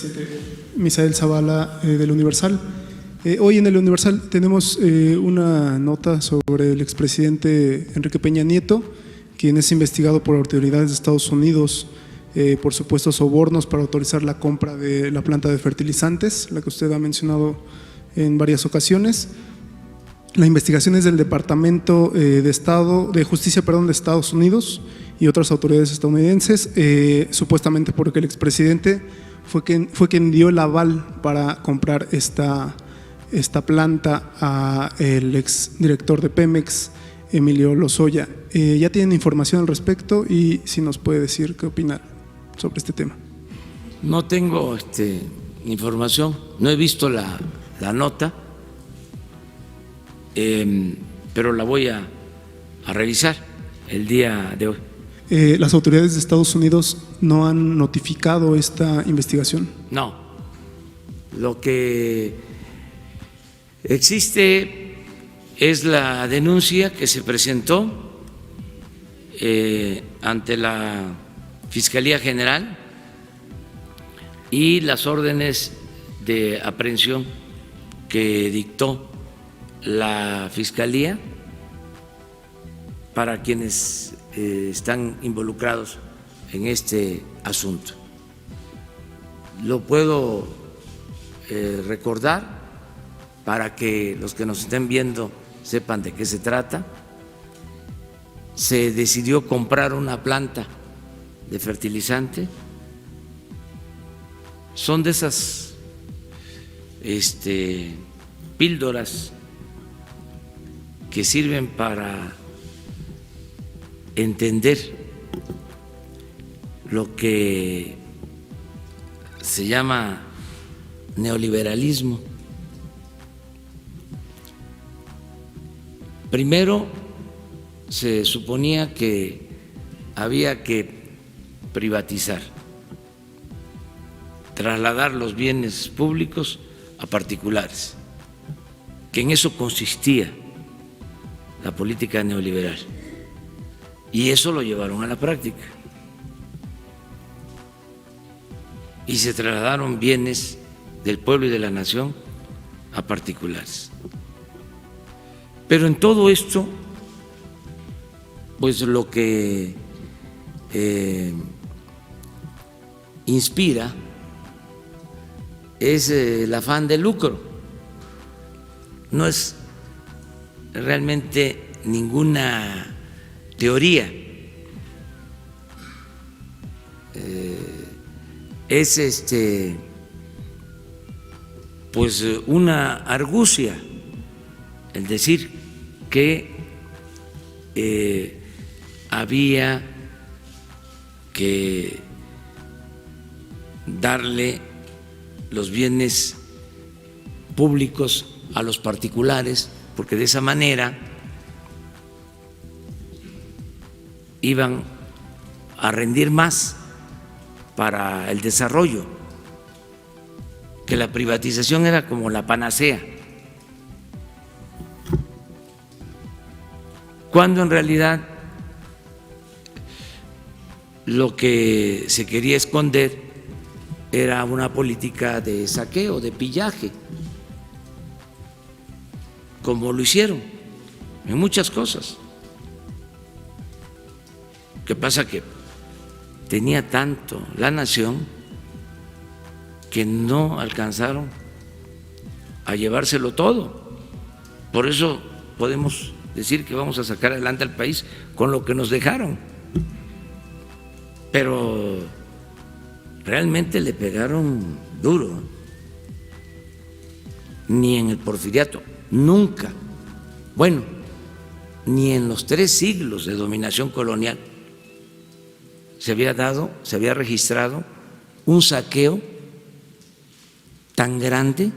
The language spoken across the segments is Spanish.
presidente. Misael Zavala, del Universal. Hoy en el Universal tenemos una nota sobre el expresidente Enrique Peña Nieto, quien es investigado por autoridades de Estados Unidos por supuestos sobornos para autorizar la compra de la planta de fertilizantes, la que usted ha mencionado en varias ocasiones. La investigación es del Departamento de Justicia de Estados Unidos y otras autoridades estadounidenses, supuestamente porque el expresidente fue quien dio el aval para comprar esta planta a el exdirector de Pemex, Emilio Lozoya. Ya tienen información al respecto y si nos puede decir qué opina sobre este tema. No tengo información, no he visto la nota, pero la voy a revisar el día de hoy. ¿Las autoridades de Estados Unidos no han notificado esta investigación? No, lo que existe es la denuncia que se presentó ante la Fiscalía General y las órdenes de aprehensión que dictó la Fiscalía para quienes están involucrados en este asunto. Lo puedo recordar para que los que nos estén viendo sepan de qué se trata. Se decidió comprar una planta de fertilizante. Son de esas píldoras que sirven para entender lo que se llama neoliberalismo. Primero se suponía que había que privatizar, trasladar los bienes públicos a particulares, que en eso consistía la política neoliberal. Y eso lo llevaron a la práctica. Y se trasladaron bienes del pueblo y de la nación a particulares. Pero en todo esto, pues lo que inspira es el afán de lucro. No es realmente ninguna teoría, es pues una argucia el decir que había que darle los bienes públicos a los particulares, porque de esa manera iban a rendir más para el desarrollo, que la privatización era como la panacea, cuando en realidad lo que se quería esconder era una política de saqueo, de pillaje, como lo hicieron en muchas cosas. ¿Qué pasa? Que tenía tanto la nación que no alcanzaron a llevárselo todo. Por eso podemos decir que vamos a sacar adelante al país con lo que nos dejaron. Pero realmente le pegaron duro. Ni en el porfiriato, nunca. Bueno, ni en los 3 siglos de dominación colonial se había registrado un saqueo tan grande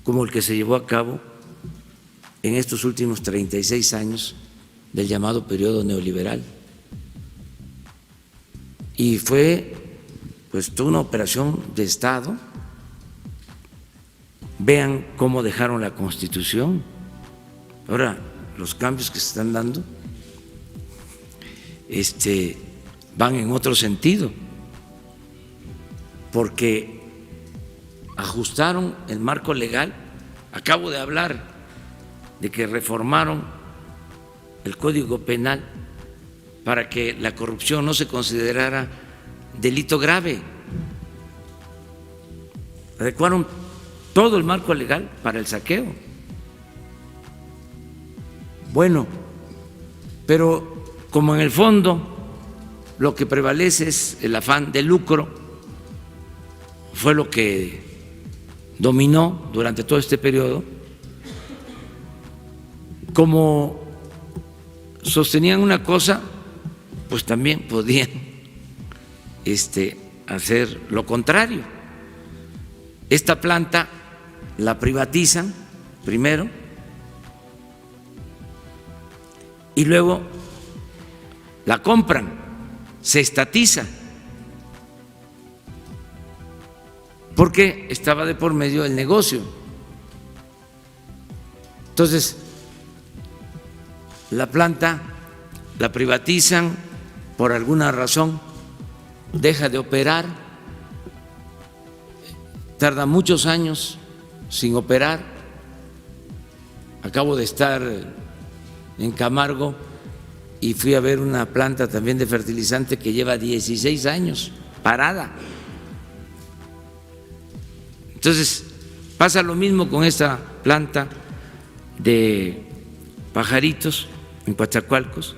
como el que se llevó a cabo en estos últimos 36 años del llamado periodo neoliberal. Y fue pues toda una operación de Estado. Vean cómo dejaron la Constitución. Ahora, los cambios que se están dando van en otro sentido, porque ajustaron el marco legal. Acabo de hablar de que reformaron el Código Penal para que la corrupción no se considerara delito grave. Adecuaron todo el marco legal para el saqueo. Bueno, pero como en el fondo lo que prevalece es el afán de lucro, fue lo que dominó durante todo este periodo, como sostenían una cosa, pues también podían hacer lo contrario. Esta planta la privatizan primero y luego la compran, se estatiza, porque estaba de por medio el negocio. Entonces, la planta la privatizan, por alguna razón deja de operar, tarda muchos años sin operar. Acabo de estar en Camargo y fui a ver una planta también de fertilizante que lleva 16 años parada. Entonces, pasa lo mismo con esta planta de Pajaritos en Coatzacoalcos,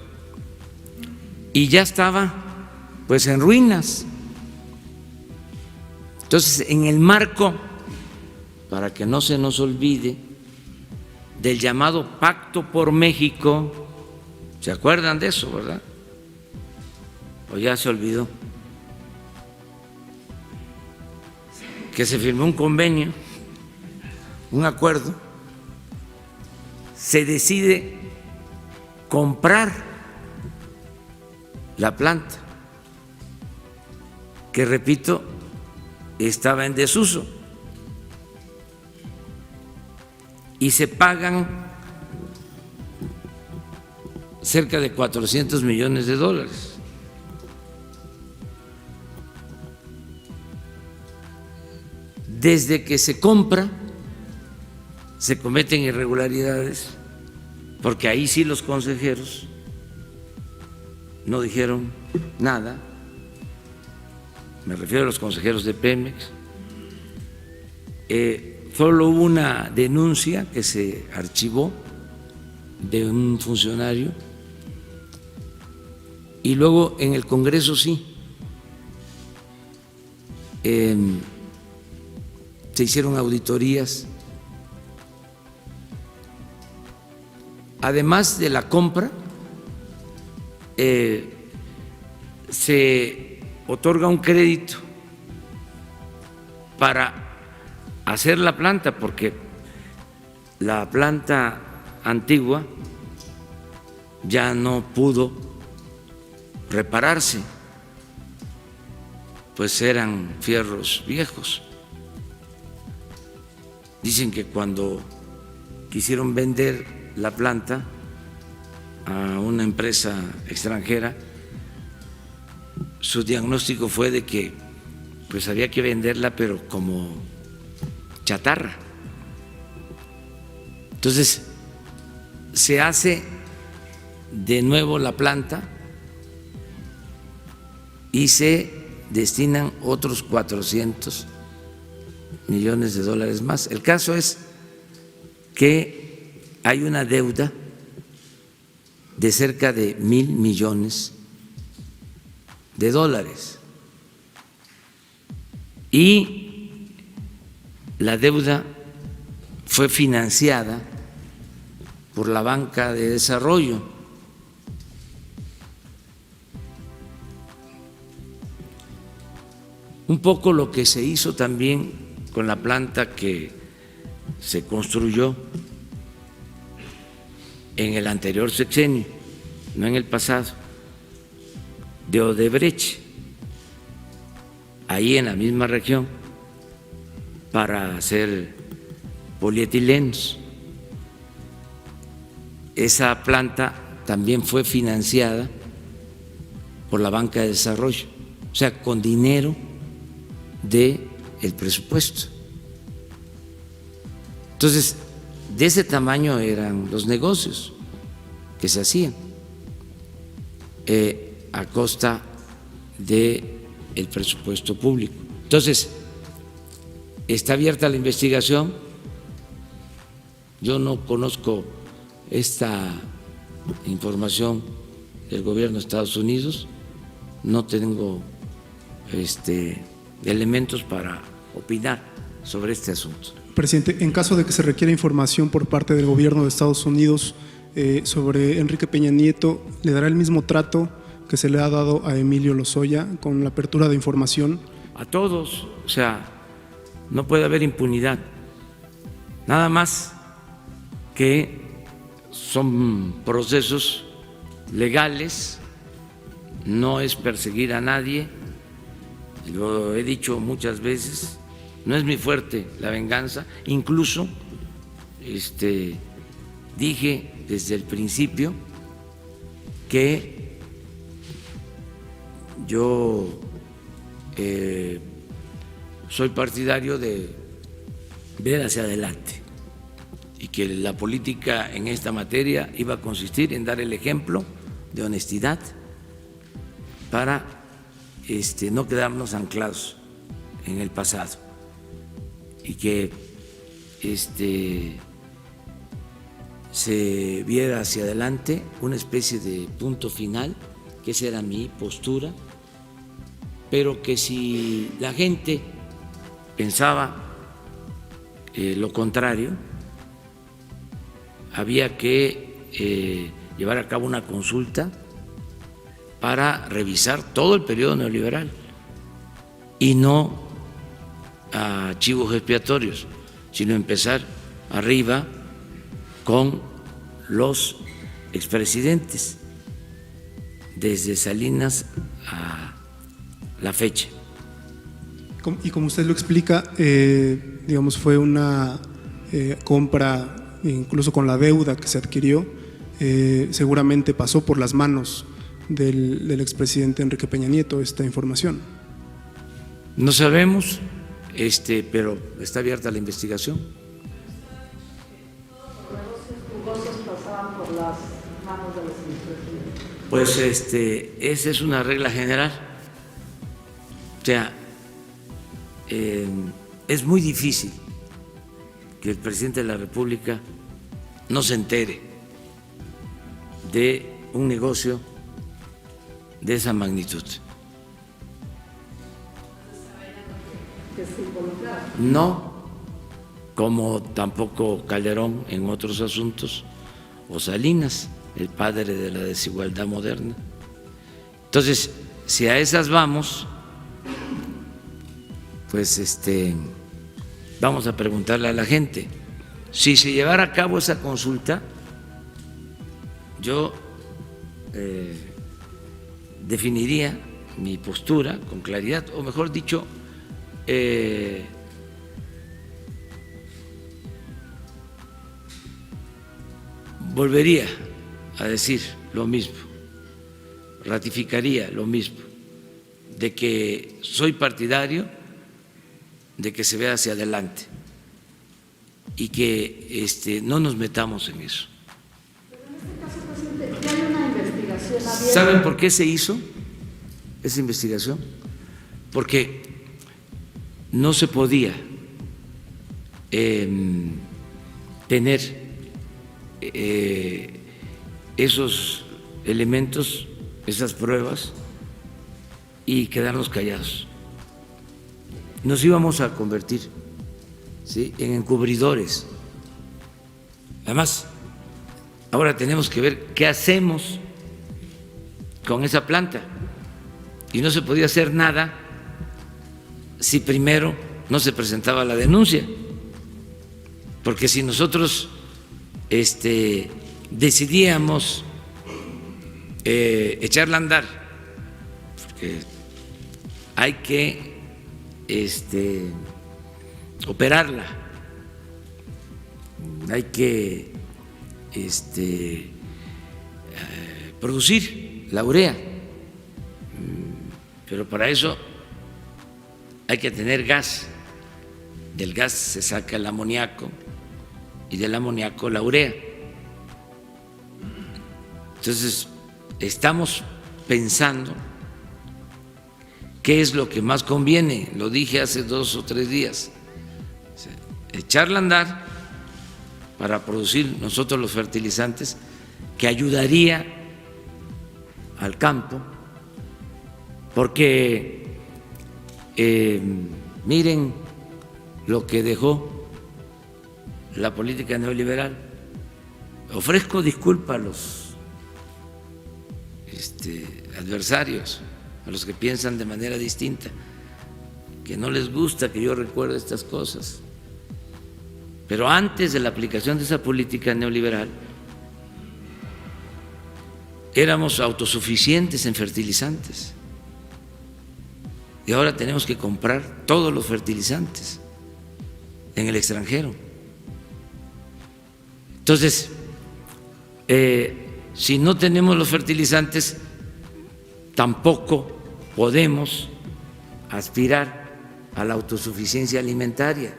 y ya estaba pues en ruinas. Entonces, en el marco, para que no se nos olvide, del llamado Pacto por México, ¿se acuerdan de eso, verdad? ¿O ya se olvidó? Que se firmó un convenio, un acuerdo, se decide comprar la planta, que repito, estaba en desuso, y se pagan cerca de $400 millones. Desde que se compra, se cometen irregularidades, porque ahí sí los consejeros no dijeron nada. Me refiero a los consejeros de Pemex. Solo hubo una denuncia que se archivó de un funcionario, y luego en el Congreso sí. Se hicieron auditorías. Además de la compra, se otorga un crédito para hacer la planta, porque la planta antigua ya no pudo repararse, pues eran fierros viejos. Dicen que cuando quisieron vender la planta a una empresa extranjera, su diagnóstico fue de que pues había que venderla, pero como chatarra. Entonces se hace de nuevo la planta y se destinan otros $400 millones más. El caso es que hay una deuda de cerca de $1,000 millones y la deuda fue financiada por la banca de desarrollo. Un poco lo que se hizo también con la planta que se construyó en el anterior sexenio, no en el pasado, de Odebrecht, ahí en la misma región, para hacer polietilenos. Esa planta también fue financiada por la banca de desarrollo, o sea, con dinero del presupuesto. Entonces, de ese tamaño eran los negocios que se hacían a costa del presupuesto público. Entonces, está abierta la investigación. Yo no conozco esta información del gobierno de Estados Unidos, no tengo elementos para opinar sobre este asunto. Presidente, en caso de que se requiera información por parte del gobierno de Estados Unidos sobre Enrique Peña Nieto, ¿le dará el mismo trato que se le ha dado a Emilio Lozoya con la apertura de información? A todos, o sea, no puede haber impunidad, nada más que son procesos legales, no es perseguir a nadie, lo he dicho muchas veces, no es mi fuerte la venganza, incluso dije desde el principio que yo soy partidario de ver hacia adelante y que la política en esta materia iba a consistir en dar el ejemplo de honestidad para no quedarnos anclados en el pasado y que se viera hacia adelante una especie de punto final, que esa era mi postura, pero que si la gente pensaba lo contrario, había que llevar a cabo una consulta para revisar todo el periodo neoliberal y no a chivos expiatorios, sino empezar arriba con los expresidentes, desde Salinas a la fecha. Y como usted lo explica, digamos, fue una compra, incluso con la deuda que se adquirió, seguramente pasó por las manos del expresidente Enrique Peña Nieto esta información. No sabemos, pero está abierta la investigación. Pues esa es una regla general. O sea, es muy difícil que el presidente de la República no se entere de un negocio de esa magnitud. No, como tampoco Calderón en otros asuntos, o Salinas, el padre de la desigualdad moderna. Entonces, si a esas vamos, pues vamos a preguntarle a la gente. Si se llevara a cabo esa consulta, yo definiría mi postura con claridad, o mejor dicho, volvería a decir lo mismo, ratificaría lo mismo, de que soy partidario de que se vea hacia adelante y que no nos metamos en eso. Pero en este caso, presidente, ya hay una investigación abierta. ¿Saben por qué se hizo esa investigación? Porque no se podía tener esos elementos, esas pruebas y quedarnos callados. Nos íbamos a convertir, ¿sí?, en encubridores. Además, ahora tenemos que ver qué hacemos con esa planta y no se podía hacer nada si primero no se presentaba la denuncia, porque si nosotros decidíamos echarla a andar, porque hay que operarla, hay que producir la urea, pero para eso hay que tener gas, del gas se saca el amoníaco y del amoníaco la urea. Entonces, estamos pensando qué es lo que más conviene, lo dije hace 2 o 3 días, echarla a andar para producir nosotros los fertilizantes, que ayudaría al campo, porque miren lo que dejó la política neoliberal. Ofrezco disculpas a los adversarios, a los que piensan de manera distinta, que no les gusta que yo recuerde estas cosas. Pero antes de la aplicación de esa política neoliberal, éramos autosuficientes en fertilizantes y ahora tenemos que comprar todos los fertilizantes en el extranjero. Entonces, si no tenemos los fertilizantes, tampoco podemos aspirar a la autosuficiencia alimentaria.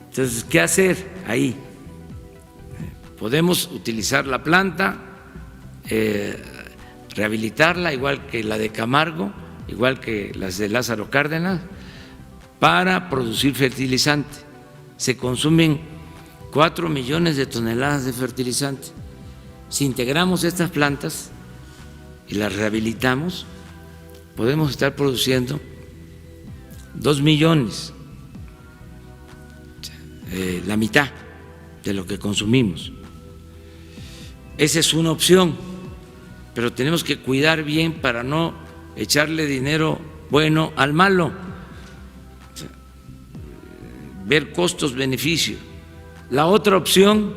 Entonces, ¿qué hacer ahí? Podemos utilizar la planta, rehabilitarla, igual que la de Camargo, igual que las de Lázaro Cárdenas, para producir fertilizante. Se consumen 4 millones de toneladas de fertilizante. Si integramos estas plantas y las rehabilitamos, podemos estar produciendo 2 millones, la mitad de lo que consumimos. Esa es una opción, pero tenemos que cuidar bien para no echarle dinero bueno al malo, ver costos-beneficio. La otra opción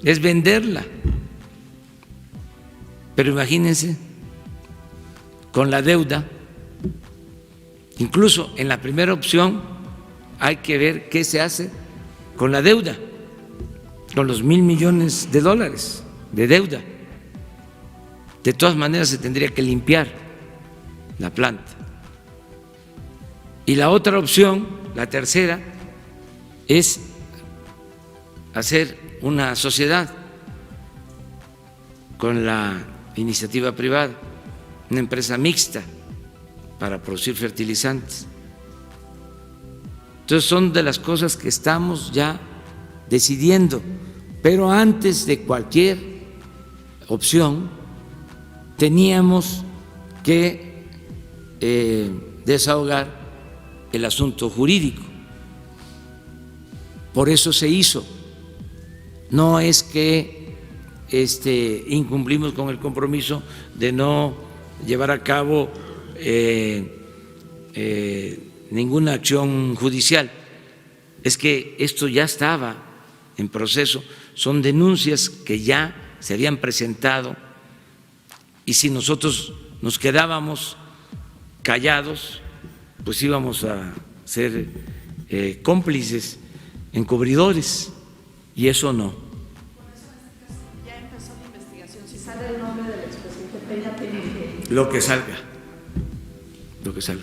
es venderla, pero imagínense, con la deuda, incluso en la primera opción hay que ver qué se hace con la deuda, con los $1,000 millones de deuda. De todas maneras se tendría que limpiar la planta. Y la otra opción, la tercera, es hacer una sociedad con la iniciativa privada, una empresa mixta para producir fertilizantes. Entonces son de las cosas que estamos ya decidiendo, pero antes de cualquier opción teníamos que desahogar el asunto jurídico. Por eso se hizo. No es que incumplimos con el compromiso de no llevar a cabo ninguna acción judicial. Es que esto ya estaba en proceso, son denuncias que ya se habían presentado, y si nosotros nos quedábamos callados, pues íbamos a ser cómplices, encubridores, y eso no. Ya empezó la investigación. Si sale el nombre del expresidente Peña, tiene que… Lo que salga, lo que salga.